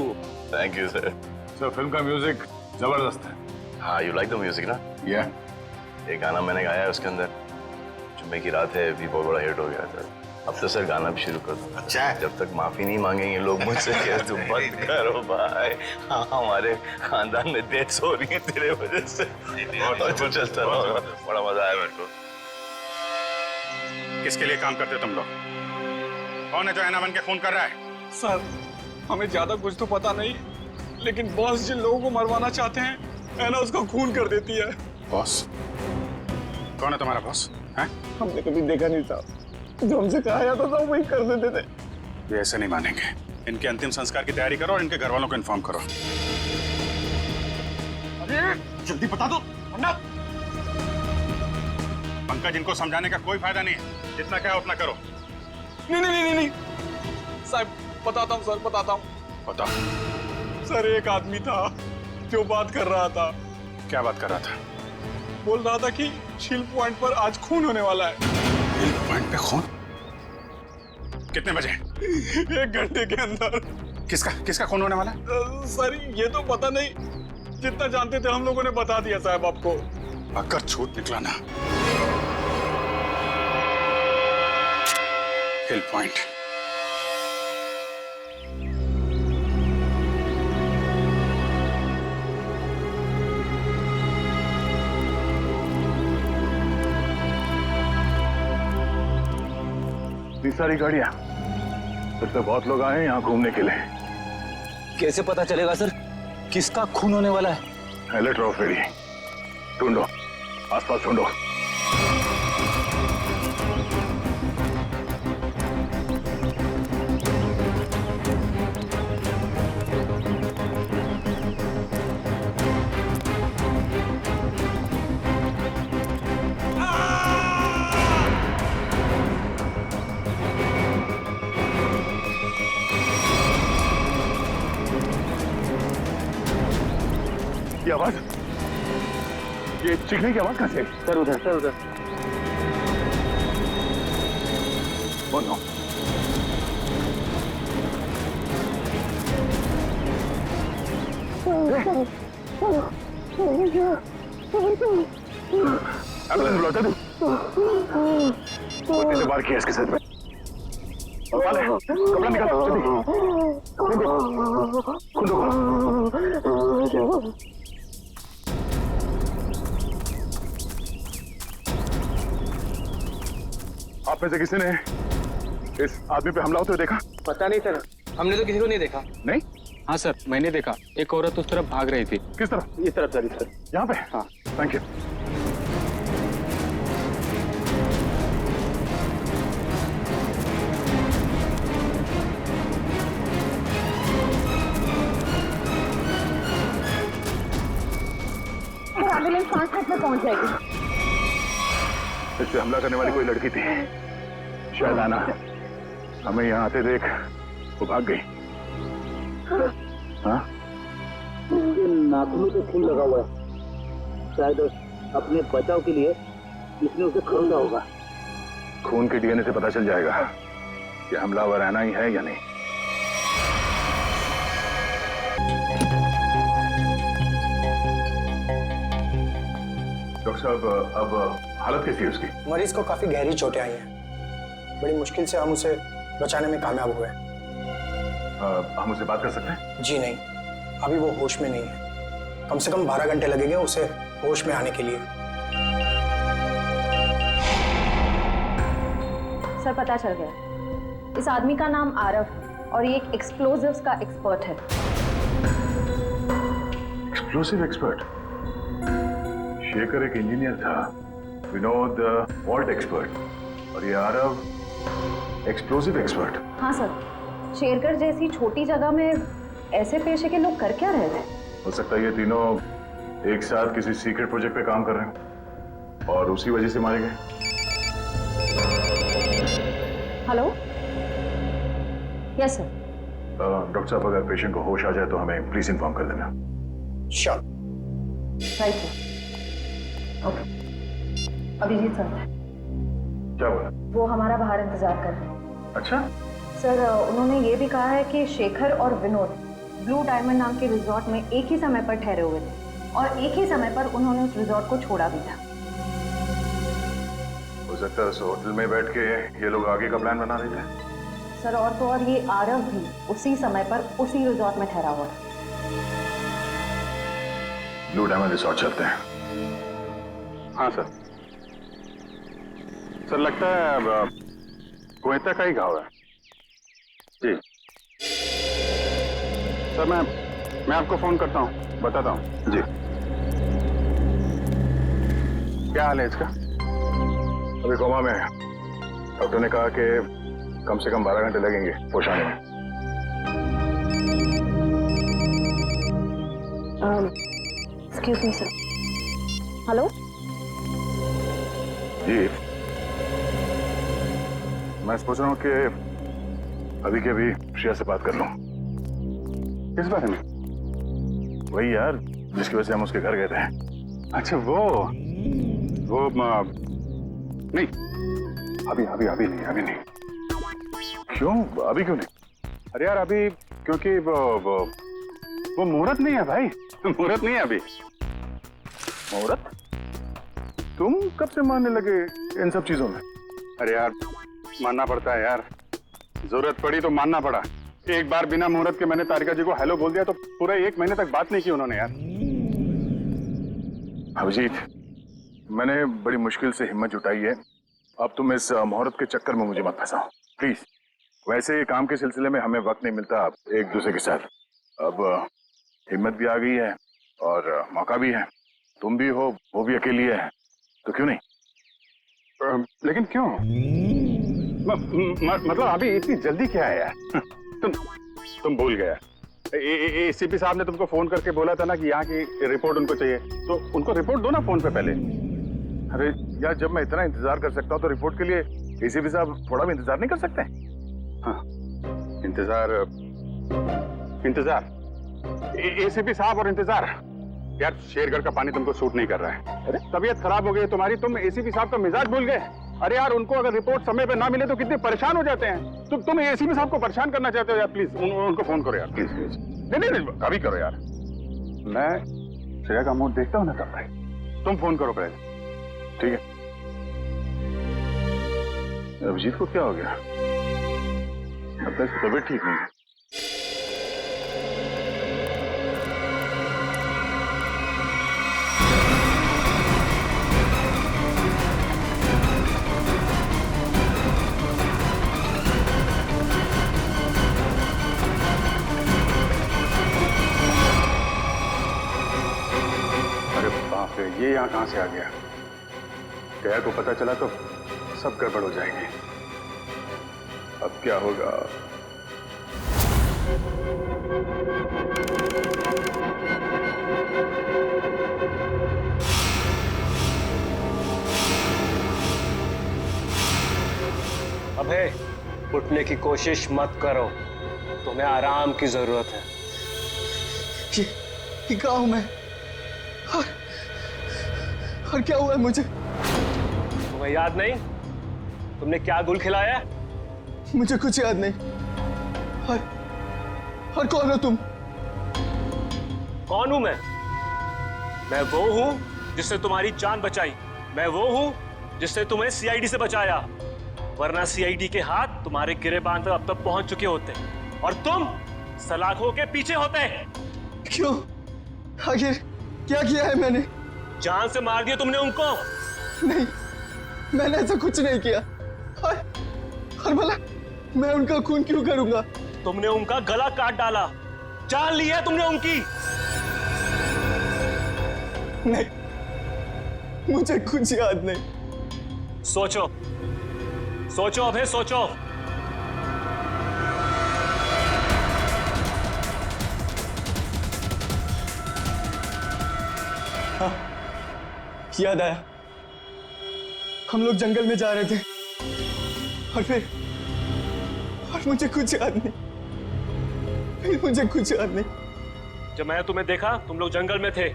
[SPEAKER 17] Thank you sir.
[SPEAKER 13] Sir film का म्यूजिक जबरदस्त है।
[SPEAKER 17] हाँ यू लाइक द म्यूजिक ना?
[SPEAKER 13] या
[SPEAKER 17] एक गाना मैंने गाया है उसके अंदर, जुम्मे की रात है, भी बहुत बड़ा हिट हो गया था। अब तो सर गाना भी शुरू कर दो।
[SPEAKER 19] अच्छा है।
[SPEAKER 17] जब तक माफी नहीं मांगेंगे लोग मुझसे, क्या तुम मत करो भाई। हाँ हमारे खानदान में डेथ्स हो रही है तेरे वजह से। तो चलता रहो, बड़ा मजा आया मेरे को।
[SPEAKER 11] किसके लिए काम करते हो तुम लोग? कौन है जो ऐना बन के खून कर रहा है?
[SPEAKER 4] सर हमें ज्यादा कुछ तो पता नहीं, लेकिन बॉस जिन लोगों को मरवाना चाहते हैं ऐना उसका खून कर देती है।
[SPEAKER 5] बॉस? कौन है तुम्हारा बॉस? हैं?
[SPEAKER 9] हमने कभी देखा नहीं था, जो हमसे कहा जाता था वही कर देते थे।
[SPEAKER 5] ये ऐसे नहीं मानेंगे। इनके अंतिम संस्कार की तैयारी करो और इनके घर वालों को इन्फॉर्म करो।
[SPEAKER 9] अरे जल्दी बता दो वरना।
[SPEAKER 5] पंकज, इनको समझाने का कोई फायदा नहीं है, जितना क्या उतना करो।
[SPEAKER 4] नहीं नहीं नहीं नहीं साहब, बताता हूँ सर, बताता हूँ।
[SPEAKER 5] बताओ।
[SPEAKER 4] सर एक आदमी था जो बात कर रहा था।
[SPEAKER 5] क्या बात कर रहा था?
[SPEAKER 4] बोल रहा था कि झील पॉइंट पर आज खून होने वाला है।
[SPEAKER 5] झील पॉइंट पे खून? कितने बजे?
[SPEAKER 4] 1 घंटे के अंदर।
[SPEAKER 5] किसका किसका खून होने वाला है?
[SPEAKER 4] सर ये तो पता नहीं, जितना जानते थे हम लोगों ने बता दिया साहब आपको।
[SPEAKER 5] अगर झूठ निकला ना, हिल पॉइंट।
[SPEAKER 13] इतनी सारी गाड़ियां, फिर तो बहुत लोग आए हैं यहाँ घूमने के लिए।
[SPEAKER 11] कैसे पता चलेगा सर किसका खून होने वाला है?
[SPEAKER 13] अलर्ट रहो फेरी, ढूंढो, आसपास ढूंढो। ये आवाज, ये चीखने की आवाज कहाँ से?
[SPEAKER 11] सर उधर, सर उधर।
[SPEAKER 13] Oh no. एम्बुलेंस बुलाता तू? उसने वार किया इसके सर पे। वाले, कपड़ा निकाल, जल्दी। खुद आप में से किसी ने इस आदमी पे हमला होते हुए देखा?
[SPEAKER 15] पता नहीं सर, हमने तो किसी को नहीं देखा।
[SPEAKER 13] नहीं?
[SPEAKER 15] हाँ सर, मैंने देखा। एक औरत उस तरफ भाग रही थी।
[SPEAKER 13] किस तरफ?
[SPEAKER 15] इस तरफ सर, इस तरफ।
[SPEAKER 13] यहाँ पे?
[SPEAKER 15] हाँ।
[SPEAKER 13] Thank you.
[SPEAKER 2] एम्बुलेंस 5 मिनट में पहुंच जाएगी।
[SPEAKER 13] इस पे हमला करने वाली कोई लड़की थी, शायद आना। हमें यहाँ आते देख वो भाग गई। हाँ?
[SPEAKER 16] नाखूनों पे खून लगा हुआ है, शायद अपने बचाव के लिए इसने उसे खरीदा होगा।
[SPEAKER 13] खून के डीएनए से पता चल जाएगा कि हमलावर आना ही है या नहीं। डॉक्टर साहब, अब हालत कैसी है उसकी?
[SPEAKER 9] मरीज को काफी गहरी चोटें आई हैं। बड़ी मुश्किल से हम उसे बचाने में कामयाब हुए।
[SPEAKER 13] हम उससे बात कर सकते हैं?
[SPEAKER 9] जी नहीं, अभी वो होश में नहीं है। कम से कम 12 घंटे लगेंगे उसे होश में आने के लिए।
[SPEAKER 12] सर पता चल गया, इस आदमी का नाम आरव है और ये एक एक्सप्लोजिव्स का एक्सपर्ट है।
[SPEAKER 13] Explosive expert? शेखर एक इंजीनियर था, विनोद वॉल्ट एक्सपर्ट, और ये आरव एक्सप्लोसिव एक्सपर्ट।
[SPEAKER 12] हाँ सर, शेरकर जैसी छोटी जगह में ऐसे पेशे के लोग कर क्या रहे थे?
[SPEAKER 13] हो सकता है ये तीनों एक साथ किसी सीक्रेट प्रोजेक्ट पे काम कर रहे हैं और उसी वजह से मारे गए।
[SPEAKER 12] Hello, yes sir.
[SPEAKER 13] डॉक्टर साहब, अगर पेशेंट को होश आ जाए तो हमें प्लीज इन्फॉर्म कर देना।
[SPEAKER 9] Sure.
[SPEAKER 12] Right sir. Okay, Abhijeet sir
[SPEAKER 13] क्या बोला?
[SPEAKER 12] वो हमारा बाहर इंतजार कर रहे हैं।
[SPEAKER 13] अच्छा
[SPEAKER 12] सर, उन्होंने ये भी कहा है कि शेखर और विनोद ब्लू डायमंड नाम के रिजॉर्ट में एक ही समय पर ठहरे हुए थे और एक ही समय पर उन्होंने उस रिजॉर्ट को छोड़ा भी था।
[SPEAKER 13] हो सकता है उस होटल में बैठ के ये लोग आगे का प्लान बना रहे थे।
[SPEAKER 12] सर और तो और ये आरव भी उसी समय पर उसी रिजॉर्ट में ठहरा हुआ था।
[SPEAKER 13] ब्लू डायमंड रिसोर्ट चलते हैं। हाँ सर। सर लगता है कोयता का ही घाव है। जी।
[SPEAKER 5] सर मैं आपको फोन करता हूँ, बताता हूँ जी। क्या हाल है इसका? अभी कोमा में है। डॉक्टर ने कहा कि कम से कम 12 घंटे लगेंगे होश आने में।
[SPEAKER 7] Excuse me sir. हेलो
[SPEAKER 5] जी, मैं सोच रहा हूँ कि अभी के अभी श्रेया से बात कर लूँ। किस बारे में? वही यार जिसकी वजह से हम उसके घर गए थे। अच्छा वो नहीं, अभी नहीं। क्यों? अभी क्यों नहीं? अरे यार अभी क्योंकि वो मुहूर्त नहीं है भाई, मुहूर्त नहीं है अभी। मुहूर्त? तुम कब से मानने लगे इन सब चीजों में? अरे यार मानना पड़ता है यार, जरूरत पड़ी तो मानना पड़ा। एक बार बिना मुहूर्त के मैंने तारिका जी को हेलो बोल दिया तो पूरा 1 महीने तक बात नहीं की उन्होंने यार। अभिजीत, मैंने बड़ी मुश्किल से हिम्मत जुटाई है, अब तुम इस मुहूर्त के चक्कर में मुझे मत फंसाओ प्लीज। वैसे काम के सिलसिले में हमें वक्त नहीं मिलता एक दूसरे के साथ। अब हिम्मत भी आ गई है और मौका भी है, तुम भी हो, वो भी अकेली है, तो क्यों नहीं? लेकिन क्यों? मतलब अभी इतनी जल्दी क्या है यार? तुम भूल गया। एसीपी साहब ने तुमको फोन करके बोला था ना कि यहाँ की रिपोर्ट उनको चाहिए, तो उनको रिपोर्ट दो ना फोन पे पहले। अरे यार जब मैं इतना इंतजार कर सकता हूँ तो रिपोर्ट के लिए एसीपी साहब थोड़ा भी इंतजार नहीं कर सकते? हाँ, इंतजार एसीपी साहब और इंतजार। यार शेरगढ़ का पानी तुमको सूट नहीं कर रहा है। अरे तबीयत खराब हो गई तुम्हारी, तुम एसीपी साहब का मिजाज भूल गए। अरे यार उनको अगर रिपोर्ट समय पे ना मिले तो कितने परेशान हो जाते हैं। तुम एसीपी साहब को परेशान करना चाहते हो यार, प्लीज उनको फोन करो यार, प्लीज। नहीं अभी करो यार, मैं श्रेया का मूड देखता हूँ ना तब भाई। तुम फोन करो पहले, ठीक है? अभिजीत को क्या हो गया? अब तक तबीयत ठीक नहीं है। ये यहाँ कहां से आ गया? गया को पता चला तो सब गड़बड़ हो जाएगी। अब क्या होगा?
[SPEAKER 20] अबे उठने की कोशिश मत करो, तुम्हें आराम की जरूरत है।
[SPEAKER 9] ये कहाँ हूं मैं? और क्या हुआ है मुझे?
[SPEAKER 20] तुम्हें याद नहीं तुमने क्या गुल खिलाया?
[SPEAKER 9] मुझे कुछ याद नहीं। और कौन हो तुम?
[SPEAKER 20] कौन हूं मैं वो हूं जिसने तुम्हारी जान बचाई। मैं वो हूं जिसने तुम्हें सीआईडी से बचाया, वरना सीआईडी के हाथ तुम्हारे गिरेबान तक अब तक पहुंच चुके होते और तुम सलाखों के पीछे होते।
[SPEAKER 9] क्यों? आखिर क्या किया है मैंने?
[SPEAKER 20] जान से मार दिया तुमने उनको।
[SPEAKER 9] नहीं, मैंने ऐसा कुछ नहीं किया। और भला मैं उनका खून क्यों करूंगा?
[SPEAKER 20] तुमने उनका गला काट डाला, जान ली है तुमने उनकी।
[SPEAKER 9] नहीं, मुझे कुछ याद नहीं।
[SPEAKER 20] सोचो सोचो अभय, सोचो।
[SPEAKER 9] हाँ, याद आया। हम लोग जंगल में जा रहे थे और मुझे कुछ याद नहीं। फिर मुझे कुछ याद नहीं।
[SPEAKER 20] जब मैंने तुम्हें देखा तुम लोग जंगल में थे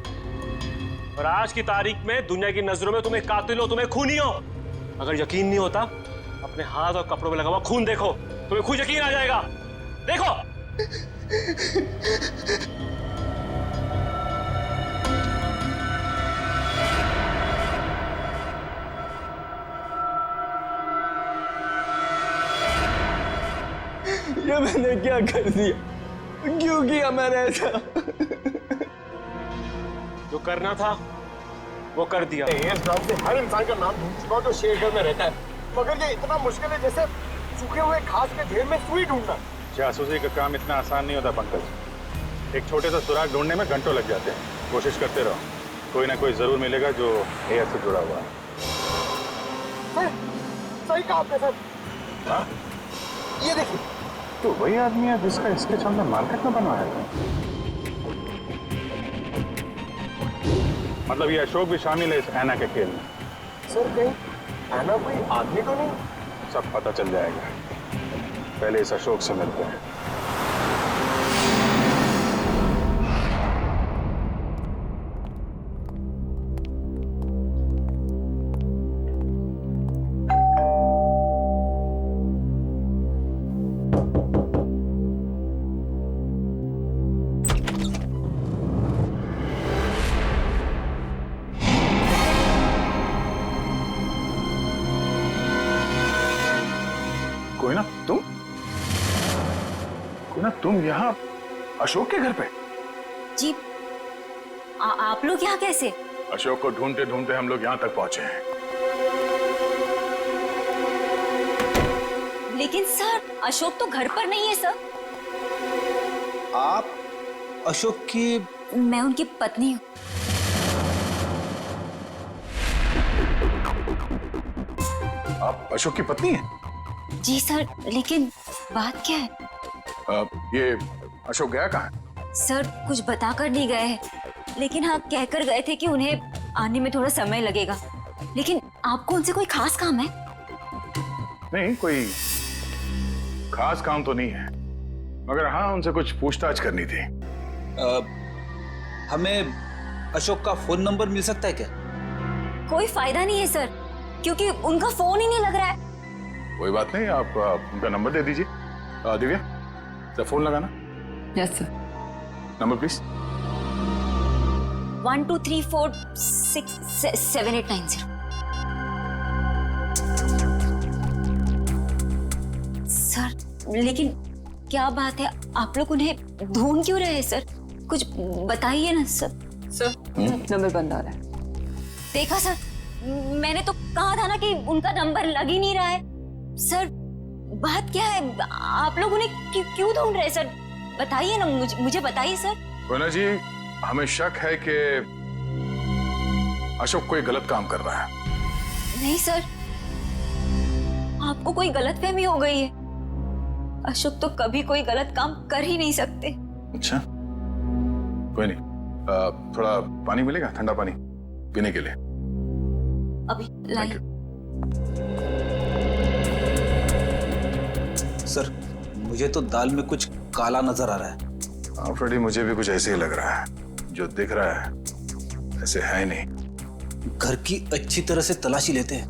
[SPEAKER 20] और आज की तारीख में दुनिया की नजरों में तुम्हें कातिल हो, तुम्हें खूनी हो। अगर यकीन नहीं होता अपने हाथ और कपड़ों में लगा हुआ खून देखो, तुम्हें खुद यकीन आ जाएगा। देखो।
[SPEAKER 9] ये मैंने क्या कर दिया? क्यों किया मैंने ऐसा?
[SPEAKER 20] जो करना था वो कर दिया।
[SPEAKER 9] इस गांव के हर इंसान का नाम ढूंढ चुका हूं जो शेरगढ़ में रहता है, मगर ये इतना मुश्किल है जैसे सूखे हुए घास के ढेर में सुई ढूंढना।
[SPEAKER 5] जासूसी का काम इतना आसान नहीं होता पंकज। एक छोटे सा सुराग ढूंढने में घंटों लग जाते हैं। कोशिश करते रहो, कोई ना कोई जरूर मिलेगा जो एयर से जुड़ा हुआ है।
[SPEAKER 9] सही कहा आपने सर।
[SPEAKER 5] हाँ?
[SPEAKER 9] ये देखिए,
[SPEAKER 5] तो वही आदमी है जिसका स्केच हमने मार्केट में बनवाया था। मतलब ये अशोक भी शामिल है इस ऐना के खेल में।
[SPEAKER 9] सर कहीं ऐना कोई आदमी तो नहीं?
[SPEAKER 5] सब पता चल जाएगा, पहले इस अशोक से मिलते हैं। तुम यहाँ अशोक के घर पे?
[SPEAKER 6] जी, आप लोग यहाँ कैसे?
[SPEAKER 5] अशोक को ढूंढते ढूंढते हम लोग यहाँ तक पहुंचे हैं।
[SPEAKER 6] लेकिन सर, अशोक तो घर पर नहीं है सर।
[SPEAKER 11] आप अशोक की?
[SPEAKER 6] मैं उनकी पत्नी हूँ।
[SPEAKER 5] आप अशोक की पत्नी हैं?
[SPEAKER 6] जी सर, लेकिन बात क्या है?
[SPEAKER 5] ये अशोक गया कहाँ है?
[SPEAKER 6] सर कुछ बताकर नहीं गए हैं, लेकिन हाँ कहकर गए थे कि उन्हें आने में थोड़ा समय लगेगा। लेकिन आपको उनसे कोई खास काम है?
[SPEAKER 5] नहीं, कोई खास काम तो नहीं है, मगर हाँ उनसे कुछ पूछताछ करनी थी।
[SPEAKER 11] हमें अशोक का फोन नंबर मिल सकता है क्या?
[SPEAKER 6] कोई फायदा नहीं है सर, क्योंकि उनका फोन ही नहीं लग रहा है।
[SPEAKER 5] कोई बात नहीं, आप उनका नंबर दे दीजिए। दिव्या, जरा फोन लगाना।
[SPEAKER 7] Yes sir.
[SPEAKER 5] Number please.
[SPEAKER 6] 1234667890। Sir लेकिन क्या बात है, आप लोग उन्हें ढूंढ क्यों रहे हैं सर? कुछ बताइए ना सर।
[SPEAKER 7] सर नंबर बंद आ रहा है।
[SPEAKER 6] देखा सर, मैंने तो कहा था ना कि उनका नंबर लग ही नहीं रहा है। सर बात क्या है, आप लोग उन्हें क्यों ढूंढ रहे हैं सर? बताइए ना, मुझे बताइए सर।
[SPEAKER 5] कोना जी, हमें शक है कि अशोक कोई गलत काम कर रहा है।
[SPEAKER 6] नहीं सर, आपको कोई गलतफहमी हो गई है। अशोक तो कभी कोई गलत काम कर ही नहीं सकते।
[SPEAKER 5] अच्छा, कोई नहीं, थोड़ा पानी मिलेगा, ठंडा पानी पीने के लिए?
[SPEAKER 6] अभी लाइए।
[SPEAKER 11] सर मुझे तो दाल में कुछ काला नजर आ रहा है।
[SPEAKER 5] हाँ फ्रेडी, मुझे भी कुछ ऐसे ही लग रहा है। जो दिख रहा है ऐसे है ही नहीं।
[SPEAKER 11] घर की अच्छी तरह से तलाशी लेते हैं।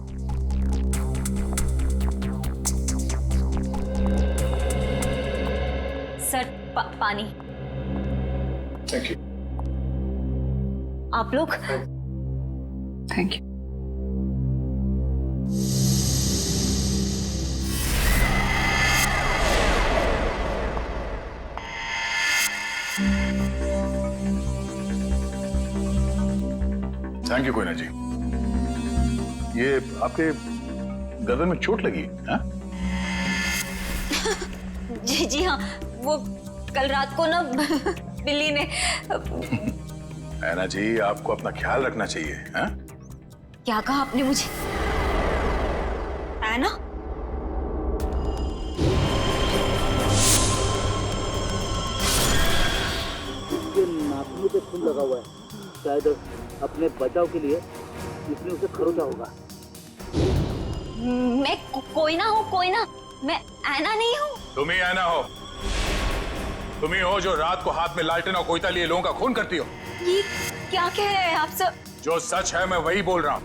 [SPEAKER 6] सर पानी।
[SPEAKER 5] Thank you.
[SPEAKER 6] आप लोग?
[SPEAKER 7] Thank you.
[SPEAKER 5] Thank you Koyna ji. ये आपके गर्दन में चोट लगी है?
[SPEAKER 6] जी हाँ, वो कल रात को ना बिल्ली ने।
[SPEAKER 5] ऐना जी, आपको अपना ख्याल रखना चाहिए। है?
[SPEAKER 6] क्या कहा आपने मुझे? ऐना?
[SPEAKER 16] नाखूनों पे खून लगा हुआ है, शायद अपने बचाव के लिए इसने उसे खरोचा होगा।
[SPEAKER 6] मैं कोई ना हूँ, कोई ना, मैं ऐना नहीं हूँ।
[SPEAKER 5] तुम ही ऐना हो। तुम ही हो जो रात को हाथ में लालटेन और कोयता लिए लोगों का खून करती हो।
[SPEAKER 6] ये क्या कह रहे हैं आप सर?
[SPEAKER 5] जो सच है मैं वही बोल रहा हूँ।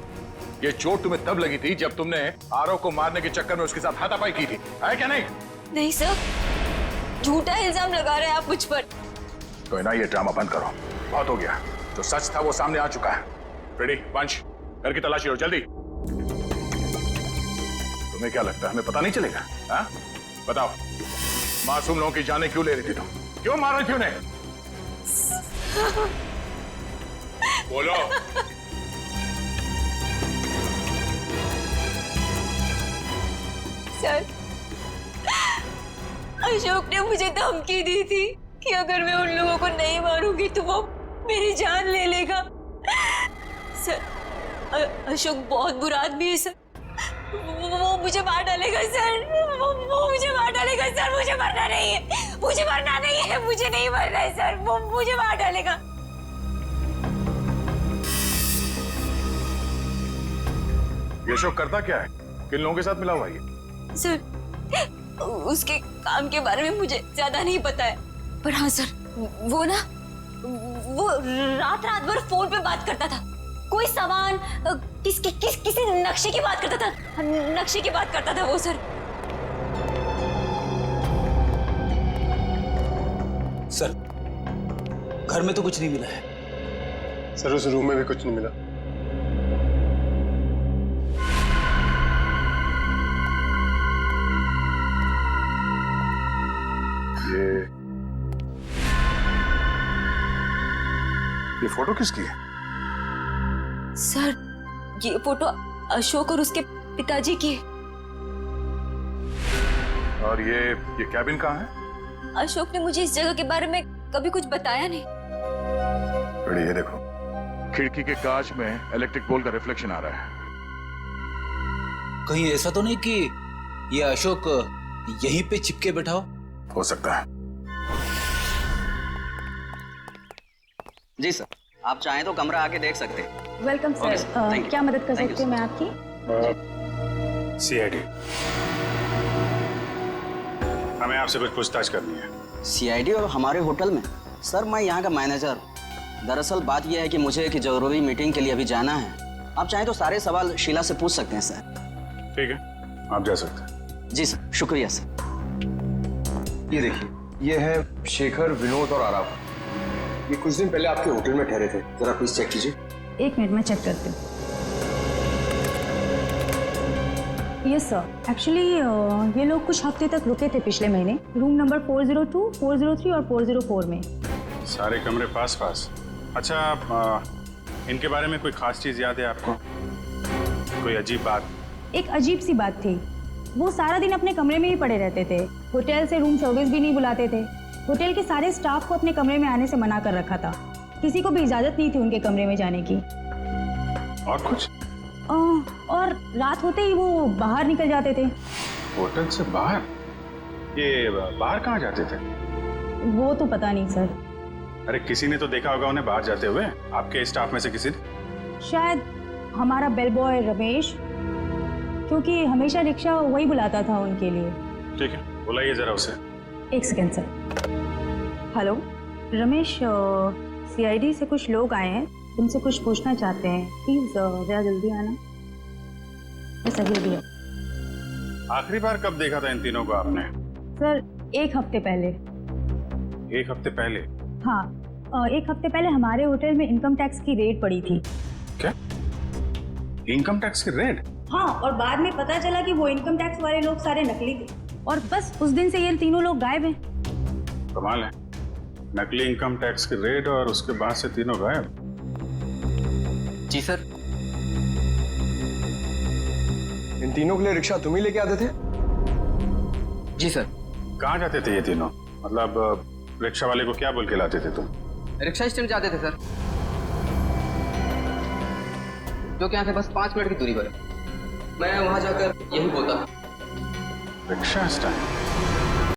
[SPEAKER 5] ये चोट तुम्हें तब लगी थी जब तुमने आरव को मारने के चक्कर में उसके साथ हाथापाई की थी, है क्या नहीं?
[SPEAKER 6] नहीं सर, झूठा इल्जाम लगा रहे हैं आप मुझ पर।
[SPEAKER 5] तो ना ये ड्रामा बंद करो, बहुत हो गया। जो सच था वो सामने आ चुका है। रेडी पंच, घर की तलाशी लो जल्दी। तुम्हें क्या लगता है हमें पता नहीं चलेगा? हाँ? बताओ, मासूम लोगों की जानें क्यों ले रही थी तुम? क्यों मार रही थी उन्हें? बोलो।
[SPEAKER 6] सर, अशोक ने मुझे धमकी दी थी कि अगर मैं उन लोगों को नहीं मारूंगी तो वो मेरी जान ले लेगा। सर अशोक बहुत बुरा आदमी है सर, वो मुझे मार डालेगा सर, वो मुझे मार डालेगा सर। मुझे मरना नहीं है, मुझे मरना नहीं है, मुझे नहीं मरना है सर, वो मुझे मार डालेगा।
[SPEAKER 5] ये अशोक करता क्या है? किन लोगों के साथ मिला हुआ है ये?
[SPEAKER 6] सर उसके काम के बारे में मुझे ज्यादा नहीं पता है, पर हाँ सर वो रात भर फोन पे बात करता था। कोई सामान किसी नक्शे की बात करता था, नक्शे की बात करता था वो सर।
[SPEAKER 11] सर घर में तो कुछ नहीं मिला है।
[SPEAKER 9] सर उस रूम में भी कुछ नहीं मिला।
[SPEAKER 5] ये फोटो किसकी है?
[SPEAKER 6] सर ये फोटो अशोक और उसके पिताजी की है।
[SPEAKER 5] और ये कैबिन कहाँ है?
[SPEAKER 6] अशोक ने मुझे इस जगह के बारे में कभी कुछ बताया नहीं।
[SPEAKER 5] बड़ी ये देखो, खिड़की के कांच में इलेक्ट्रिक पोल का रिफ्लेक्शन आ रहा है।
[SPEAKER 11] कहीं ऐसा तो नहीं कि ये अशोक यहीं पे चिपके बैठा हो
[SPEAKER 5] सकता है।
[SPEAKER 21] जी सर, आप चाहें तो कमरा आके देख सकते हैं।
[SPEAKER 2] वेलकम सर, क्या मदद कर सकती हूँ मैं आपकी?
[SPEAKER 10] सीआईडी, हमें आपसे कुछ पूछताछ करनी है।
[SPEAKER 21] सीआईडी और हमारे होटल में? सर मैं यहाँ का मैनेजर हूँ। दरअसल बात यह है कि मुझे एक जरूरी मीटिंग के लिए अभी जाना है। आप चाहें तो सारे सवाल शीला से पूछ सकते हैं सर।
[SPEAKER 5] ठीक है, आप जा सकते हैं।
[SPEAKER 21] जी सर, शुक्रिया सर।
[SPEAKER 9] ये देखिए, ये है शेखर, विनोद और आराफ। ये कुछ दिन पहले आपके होटल में ठहरे थे। जरा प्लीज चेक कीजिए।
[SPEAKER 2] एक मिनट में चेक करती हूँ। यस सर, एक्चुअली ये लोग कुछ हफ्ते तक रुके थे पिछले महीने, रूम नंबर 402, 403 और 404 में।
[SPEAKER 5] सारे कमरे पास पास। अच्छा, इनके बारे में कोई खास चीज याद है आपको? कोई अजीब बात?
[SPEAKER 2] एक अजीब सी बात थी, वो सारा दिन अपने कमरे में ही पड़े रहते थे। होटल से रूम सर्विस भी नहीं बुलाते थे। होटल के सारे स्टाफ को अपने कमरे में आने से मना कर रखा था। किसी को भी इजाजत नहीं थी उनके कमरे में जाने की।
[SPEAKER 5] और कुछ?
[SPEAKER 2] और रात होते ही वो बाहर निकल जाते थे।
[SPEAKER 5] होटल से बाहर? ये बाहर कहाँ जाते थे?
[SPEAKER 2] वो तो पता नहीं सर।
[SPEAKER 5] अरे किसी ने तो देखा होगा उन्हें बाहर जाते हुए, आपके स्टाफ में से किसी ने?
[SPEAKER 2] शायद हमारा बेल बॉय रमेश, क्योंकि हमेशा रिक्शा वही बुलाता था उनके लिए।
[SPEAKER 5] ठीक है, बुलाइए जरा उसे।
[SPEAKER 2] एक second sir. Hello Ramesh, CID से कुछ लोग आए हैं, तुमसे कुछ पूछना चाहते हैं। प्लीज जरा जल्दी आना। बस अभी भी।
[SPEAKER 5] आखिरी बार कब देखा था इन तीनों को आपने?
[SPEAKER 2] सर 1 हफ्ते पहले।
[SPEAKER 5] 1 हफ्ते पहले?
[SPEAKER 2] हाँ, 1 हफ्ते पहले हमारे होटल में इनकम टैक्स की रेड पड़ी थी।
[SPEAKER 5] क्या? इनकम टैक्स की रेड?
[SPEAKER 2] हाँ, और बाद में पता चला कि वो इनकम टैक्स वाले लोग सारे नकली थे, और बस उस दिन से ये तीनों लोग गायब हैं।
[SPEAKER 5] कमाल है, नकली इनकम टैक्स की रेड और उसके बाद से तीनों गायब।
[SPEAKER 21] जी सर।
[SPEAKER 9] इन तीनों के लिए रिक्शा तुम ही लेके आते थे?
[SPEAKER 21] जी सर।
[SPEAKER 5] कहाँ जाते थे ये तीनों? मतलब रिक्शा वाले को क्या बोल के लाते थे तुम?
[SPEAKER 21] रिक्शा स्टैंड जाते थे सर, जो कि यहाँ से बस 5 मिनट की दूरी पर है। मैं वहाँ जाकर यही बोलता।
[SPEAKER 5] Rickshaw stand?